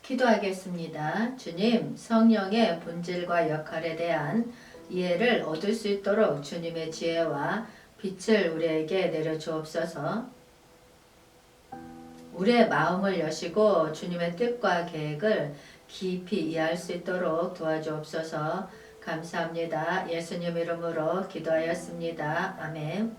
기도하겠습니다. 주님, 성령의 본질과 역할에 대한 이해를 얻을 수 있도록 주님의 지혜와 빛을 우리에게 내려주옵소서. 우리의 마음을 여시고 주님의 뜻과 계획을 깊이 이해할 수 있도록 도와주옵소서. 감사합니다. 예수님 이름으로 기도하였습니다. 아멘.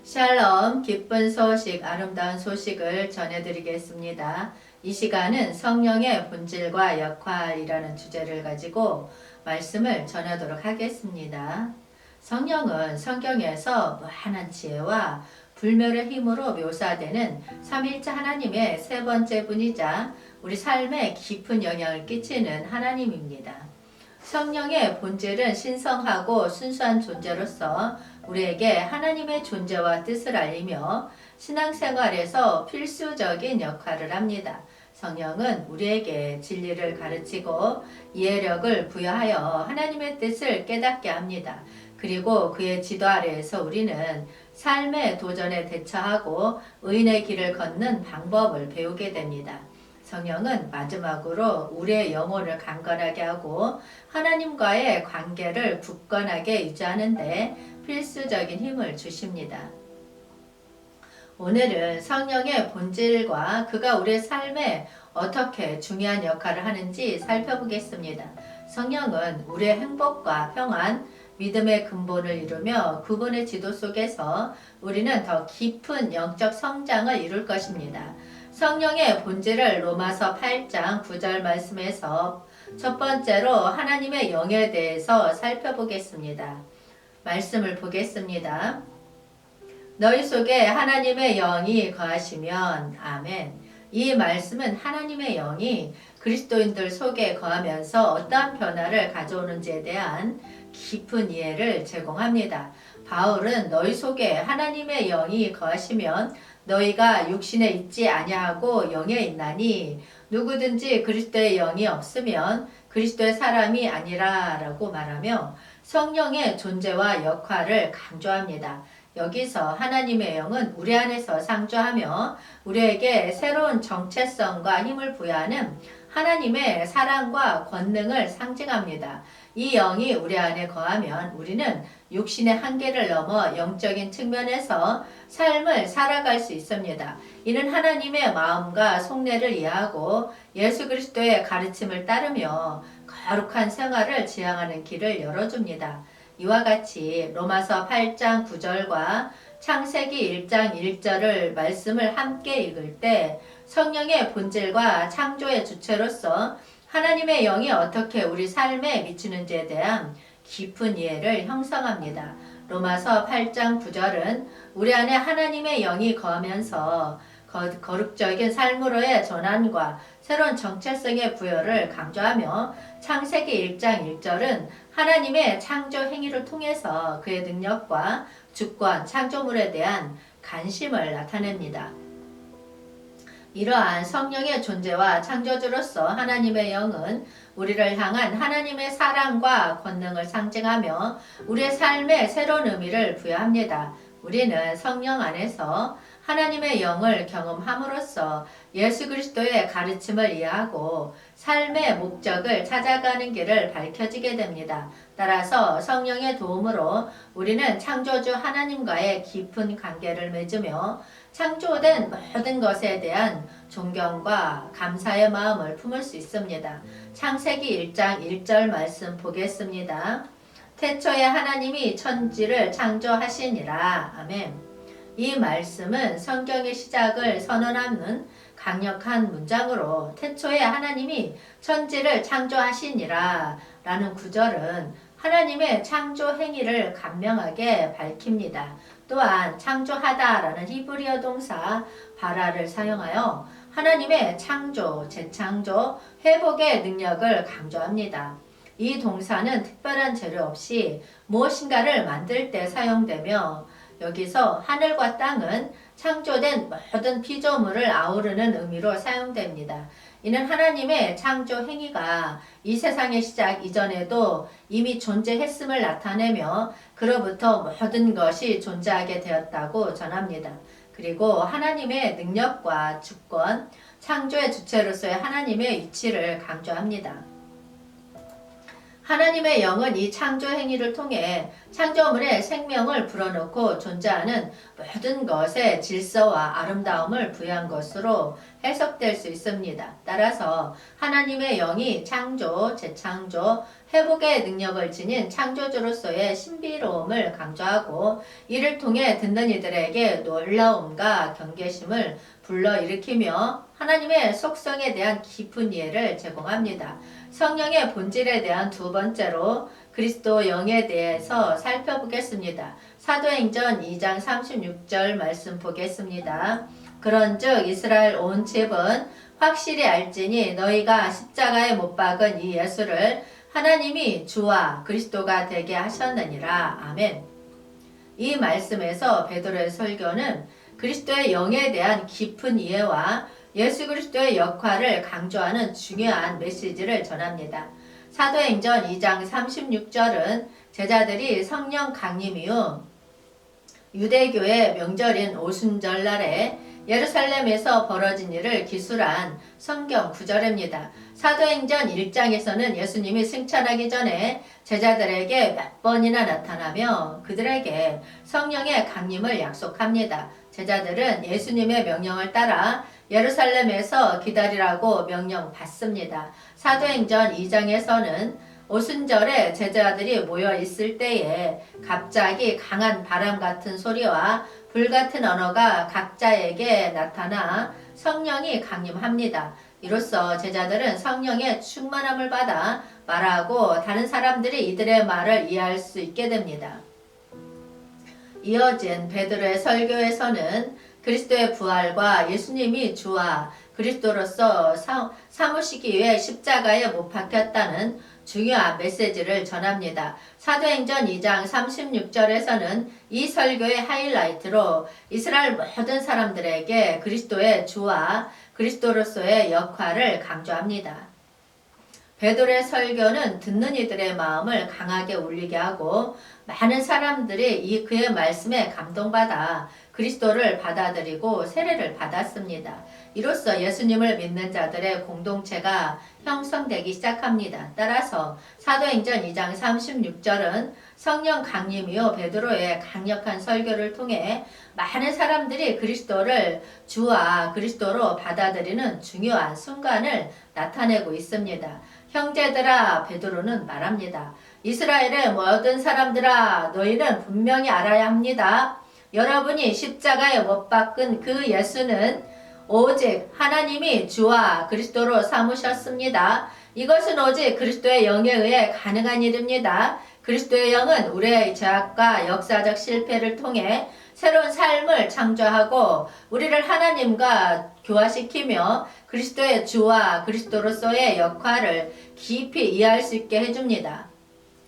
샬롬, 기쁜 소식, 아름다운 소식을 전해드리겠습니다. 이 시간은 성령의 본질과 역할이라는 주제를 가지고 말씀을 전하도록 하겠습니다. 성령은 성경에서 무한한 지혜와 불멸의 힘으로 묘사되는 삼위일체 하나님의 세 번째 분이자 우리 삶에 깊은 영향을 끼치는 하나님입니다. 성령의 본질은 신성하고 순수한 존재로서 우리에게 하나님의 존재와 뜻을 알리며 신앙생활에서 필수적인 역할을 합니다. 성령은 우리에게 진리를 가르치고 이해력을 부여하여 하나님의 뜻을 깨닫게 합니다. 그리고 그의 지도 아래에서 우리는 삶의 도전에 대처하고 의인의 길을 걷는 방법을 배우게 됩니다. 성령은 마지막으로 우리의 영혼을 강건하게 하고 하나님과의 관계를 굳건하게 유지하는 데 필수적인 힘을 주십니다. 오늘은 성령의 본질과 그가 우리의 삶에 어떻게 중요한 역할을 하는지 살펴보겠습니다. 성령은 우리의 행복과 평안, 믿음의 근본을 이루며 그분의 지도 속에서 우리는 더 깊은 영적 성장을 이룰 것입니다. 성령의 본질을 로마서 8장 9절 말씀에서 첫 번째로 하나님의 영에 대해서 살펴보겠습니다. 말씀을 보겠습니다. 너희 속에 하나님의 영이 거하시면 아멘. 이 말씀은 하나님의 영이 그리스도인들 속에 거하면서 어떠한 변화를 가져오는지에 대한 깊은 이해를 제공합니다. 바울은 너희 속에 하나님의 영이 거하시면 너희가 육신에 있지 아니하고 영에 있나니 누구든지 그리스도의 영이 없으면 그리스도의 사람이 아니라 라고 말하며 성령의 존재와 역할을 강조합니다. 여기서 하나님의 영은 우리 안에서 상주하며 우리에게 새로운 정체성과 힘을 부여하는 하나님의 사랑과 권능을 상징합니다. 이 영이 우리 안에 거하면 우리는 육신의 한계를 넘어 영적인 측면에서 삶을 살아갈 수 있습니다. 이는 하나님의 마음과 속내를 이해하고 예수 그리스도의 가르침을 따르며 거룩한 생활을 지향하는 길을 열어줍니다. 이와 같이 로마서 8장 9절과 창세기 1장 1절을 말씀을 함께 읽을 때 성령의 본질과 창조의 주체로서 하나님의 영이 어떻게 우리 삶에 미치는지에 대한 깊은 이해를 형성합니다. 로마서 8장 9절은 우리 안에 하나님의 영이 거하면서 거룩적인 삶으로의 전환과 새로운 정체성의 부여를 강조하며 창세기 1장 1절은 하나님의 창조 행위를 통해서 그의 능력과 주권, 창조물에 대한 관심을 나타냅니다. 이러한 성령의 존재와 창조주로서 하나님의 영은 우리를 향한 하나님의 사랑과 권능을 상징하며 우리의 삶에 새로운 의미를 부여합니다. 우리는 성령 안에서 하나님의 영을 경험함으로써 예수 그리스도의 가르침을 이해하고 삶의 목적을 찾아가는 길을 밝혀지게 됩니다. 따라서 성령의 도움으로 우리는 창조주 하나님과의 깊은 관계를 맺으며 창조된 모든 것에 대한 존경과 감사의 마음을 품을 수 있습니다. 창세기 1장 1절 말씀 보겠습니다. 태초에 하나님이 천지를 창조하시니라. 아멘. 이 말씀은 성경의 시작을 선언하는 강력한 문장으로 태초에 하나님이 천지를 창조하시니라 라는 구절은 하나님의 창조 행위를 간명하게 밝힙니다. 또한 창조하다 라는 히브리어 동사 바라를 사용하여 하나님의 창조, 재창조, 회복의 능력을 강조합니다. 이 동사는 특별한 재료 없이 무엇인가를 만들 때 사용되며 여기서 하늘과 땅은 창조된 모든 피조물을 아우르는 의미로 사용됩니다. 이는 하나님의 창조 행위가 이 세상의 시작 이전에도 이미 존재했음을 나타내며 그로부터 모든 것이 존재하게 되었다고 전합니다. 그리고 하나님의 능력과 주권, 창조의 주체로서의 하나님의 위치를 강조합니다. 하나님의 영은 이 창조 행위를 통해 창조물에 생명을 불어넣고 존재하는 모든 것에 질서와 아름다움을 부여한 것으로 해석될 수 있습니다. 따라서 하나님의 영이 창조, 재창조, 회복의 능력을 지닌 창조주로서의 신비로움을 강조하고 이를 통해 듣는 이들에게 놀라움과 경계심을 불러일으키며 하나님의 속성에 대한 깊은 이해를 제공합니다. 성령의 본질에 대한 두 번째로 그리스도 영에 대해서 살펴보겠습니다. 사도행전 2장 36절 말씀 보겠습니다. 그런즉 이스라엘 온 집은 확실히 알지니 너희가 십자가에 못 박은 이 예수를 하나님이 주와 그리스도가 되게 하셨느니라. 아멘. 이 말씀에서 베드로의 설교는 그리스도의 영에 대한 깊은 이해와 예수 그리스도의 역할을 강조하는 중요한 메시지를 전합니다. 사도행전 2장 36절은 제자들이 성령 강림 이후 유대교의 명절인 오순절날에 예루살렘에서 벌어진 일을 기술한 성경 구절입니다. 사도행전 1장에서는 예수님이 승천하기 전에 제자들에게 몇 번이나 나타나며 그들에게 성령의 강림을 약속합니다. 제자들은 예수님의 명령을 따라 예루살렘에서 기다리라고 명령받습니다. 사도행전 2장에서는 오순절에 제자들이 모여 있을 때에 갑자기 강한 바람 같은 소리와 불 같은 언어가 각자에게 나타나 성령이 강림합니다. 이로써 제자들은 성령의 충만함을 받아 말하고 다른 사람들이 이들의 말을 이해할 수 있게 됩니다. 이어진 베드로의 설교에서는 그리스도의 부활과 예수님이 주와 그리스도로서 사모시기 위해 십자가에 못 박혔다는 중요한 메시지를 전합니다. 사도행전 2장 36절에서는 이 설교의 하이라이트로 이스라엘 모든 사람들에게 그리스도의 주와 그리스도로서의 역할을 강조합니다. 베드로의 설교는 듣는 이들의 마음을 강하게 울리게 하고 많은 사람들이 그의 말씀에 감동받아 그리스도를 받아들이고 세례를 받았습니다. 이로써 예수님을 믿는 자들의 공동체가 형성되기 시작합니다. 따라서 사도행전 2장 36절은 성령 강림 이후 베드로의 강력한 설교를 통해 많은 사람들이 그리스도를 주와 그리스도로 받아들이는 중요한 순간을 나타내고 있습니다. 형제들아, 베드로는 말합니다. 이스라엘의 모든 사람들아, 너희는 분명히 알아야 합니다. 여러분이 십자가에 못 박은 그 예수는 오직 하나님이 주와 그리스도로 삼으셨습니다. 이것은 오직 그리스도의 영에 의해 가능한 일입니다. 그리스도의 영은 우리의 죄악과 역사적 실패를 통해 새로운 삶을 창조하고 우리를 하나님과 교화시키며 그리스도의 주와 그리스도로서의 역할을 깊이 이해할 수 있게 해줍니다.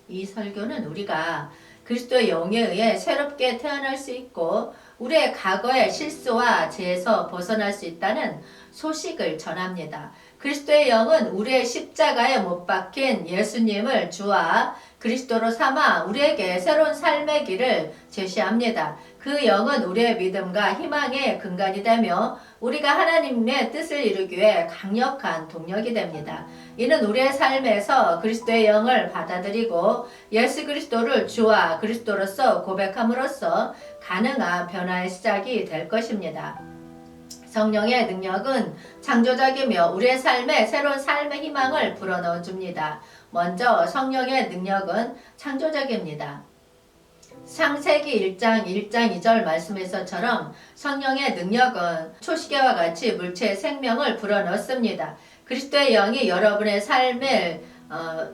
이 설교는 우리가 그리스도의 영에 의해 새롭게 태어날 수 있고 우리의 과거의 실수와 죄에서 벗어날 수 있다는 소식을 전합니다. 그리스도의 영은 우리의 십자가에 못 박힌 예수님을 주와 그리스도로 삼아 우리에게 새로운 삶의 길을 제시합니다. 그 영은 우리의 믿음과 희망의 근간이 되며 우리가 하나님의 뜻을 이루기 위해 강력한 동력이 됩니다. 이는 우리의 삶에서 그리스도의 영을 받아들이고 예수 그리스도를 주와 그리스도로서 고백함으로써 가능한 변화의 시작이 될 것입니다. 성령의 능력은 창조적이며 우리의 삶에 새로운 삶의 희망을 불어넣어 줍니다. 먼저 성령의 능력은 창조적입니다. 창세기 1장 2절 말씀에서처럼 성령의 능력은 초시계와 같이 물체의 생명을 불어넣습니다. 그리스도의 영이 여러분의 삶을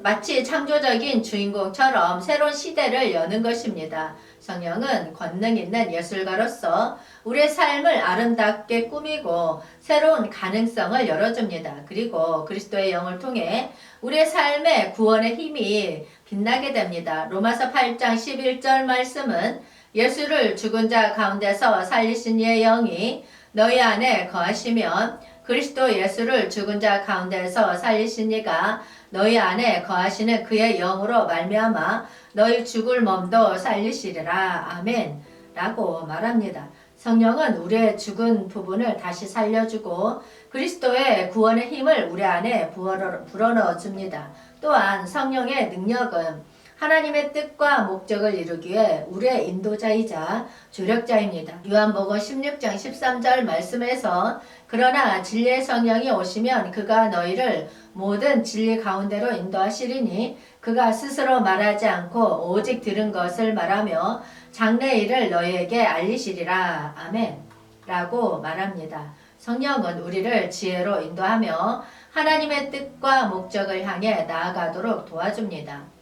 마치 창조적인 주인공처럼 새로운 시대를 여는 것입니다. 성령은 권능 있는 예술가로서 우리의 삶을 아름답게 꾸미고 새로운 가능성을 열어줍니다. 그리고 그리스도의 영을 통해 우리의 삶의 구원의 힘이 빛나게 됩니다. 로마서 8장 11절 말씀은 예수를 죽은 자 가운데서 살리신 이의 영이 너희 안에 거하시면 그리스도 예수를 죽은 자 가운데서 살리신 이가 너희 안에 거하시는 그의 영으로 말미암아 너희 죽을 몸도 살리시리라. 아멘. 라고 말합니다. 성령은 우리의 죽은 부분을 다시 살려주고 그리스도의 구원의 힘을 우리 안에 불어넣어 줍니다. 또한 성령의 능력은 하나님의 뜻과 목적을 이루기 위해 우리의 인도자이자 조력자입니다. 요한복음 16장 13절 말씀에서 그러나 진리의 성령이 오시면 그가 너희를 모든 진리 가운데로 인도하시리니 그가 스스로 말하지 않고 오직 들은 것을 말하며 장래 일을 너희에게 알리시리라. 아멘. 라고 말합니다. 성령은 우리를 지혜로 인도하며 하나님의 뜻과 목적을 향해 나아가도록 도와줍니다.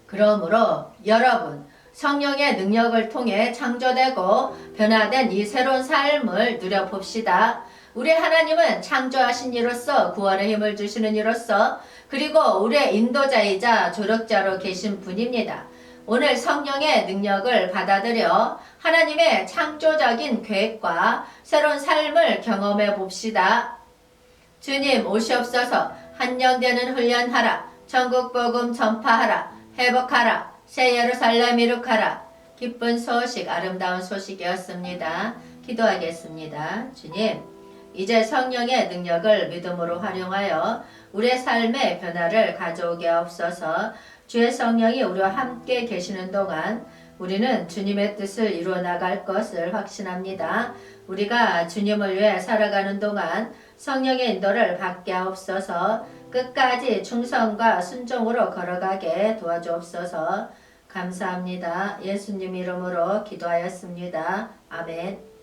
그러므로 여러분, 성령의 능력을 통해 창조되고 변화된 이 새로운 삶을 누려봅시다. 우리 하나님은 창조하신 이로서 구원의 힘을 주시는 이로서 그리고 우리의 인도자이자 조력자로 계신 분입니다. 오늘 성령의 능력을 받아들여 하나님의 창조적인 계획과 새로운 삶을 경험해 봅시다. 주님 오시옵소서. 한영되는 훈련하라. 천국 복음 전파하라. 회복하라. 새 예루살렘 이룩하라. 기쁜 소식, 아름다운 소식이었습니다. 기도하겠습니다. 주님, 이제 성령의 능력을 믿음으로 활용하여 우리의 삶의 변화를 가져오게 하옵소서. 주의 성령이 우리와 함께 계시는 동안 우리는 주님의 뜻을 이루어 나갈 것을 확신합니다. 우리가 주님을 위해 살아가는 동안 성령의 인도를 받게 하옵소서. 끝까지 충성과 순종으로 걸어가게 도와주옵소서. 감사합니다. 예수님 이름으로 기도하였습니다. 아멘.